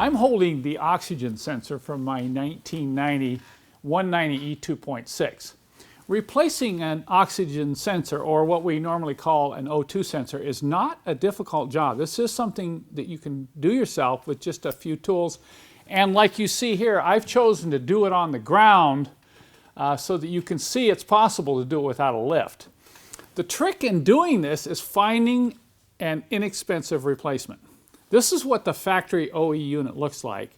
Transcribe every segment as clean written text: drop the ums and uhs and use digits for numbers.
I'm holding the oxygen sensor from my 1990 190 E2.6. Replacing an oxygen sensor, or what we normally call an O2 sensor, is not a difficult job. This is something that you can do yourself with just a few tools. And like you see here, I've chosen to do it on the ground so that you can see it's possible to do it without a lift. The trick in doing this is finding an inexpensive replacement. This is what the factory OE unit looks like.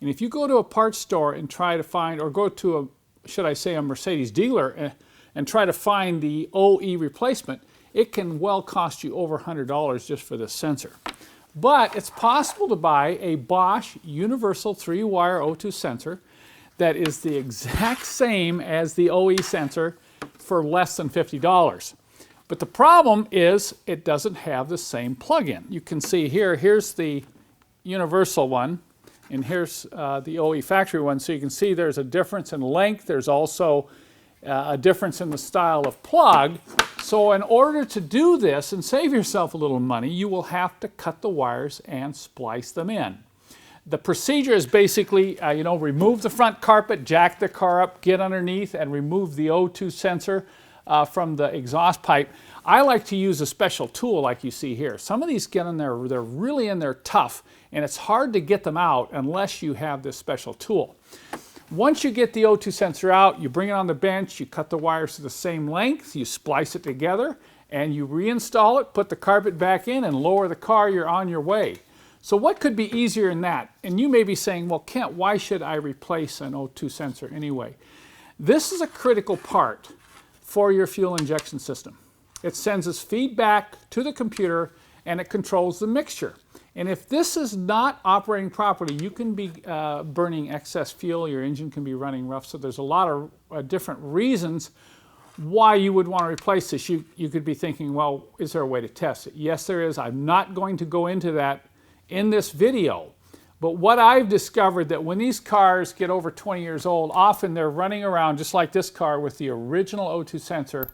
And if you go to a parts store and try to find, or go to a, should I say, a Mercedes dealer and try to find the OE replacement, it can well cost you over $100 just for this sensor. But it's possible to buy a Bosch universal 3-wire O2 sensor that is the exact same as the OE sensor for less than $50. But the problem is it doesn't have the same plug-in. You can see here, here's the universal one, and here's the OE factory one. So you can see there's a difference in length. There's also a difference in the style of plug. So in order to do this and save yourself a little money, you will have to cut the wires and splice them in. The procedure is basically, remove the front carpet, jack the car up, get underneath, and remove the O2 sensor from the exhaust pipe. I like to use a special tool like you see here. Some of these get in there, they're really in there tough, and it's hard to get them out unless you have this special tool. Once you get the O2 sensor out, you bring it on the bench, you cut the wires to the same length, you splice it together, and you reinstall it, put the carpet back in, and lower the car, you're on your way. So what could be easier than that? And you may be saying, well, Kent, why should I replace an O2 sensor anyway? This is a critical part for your fuel injection system. It sends its feedback to the computer and it controls the mixture. And if this is not operating properly, you can be burning excess fuel, your engine can be running rough. So there's a lot of different reasons why you would want to replace this. You could be thinking, well, is there a way to test it? Yes, there is. I'm not going to go into that in this video. But what I've discovered that when these cars get over 20 years old, often they're running around just like this car with the original O2 sensor,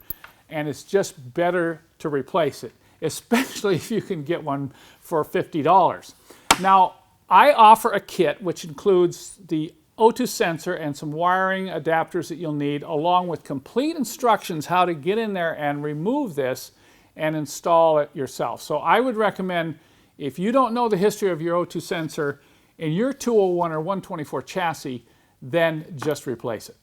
and it's just better to replace it, especially if you can get one for $50. Now, I offer a kit which includes the O2 sensor and some wiring adapters that you'll need, along with complete instructions how to get in there and remove this and install it yourself. So I would recommend, if you don't know the history of your O2 sensor in your 201 or 124 chassis, then just replace it.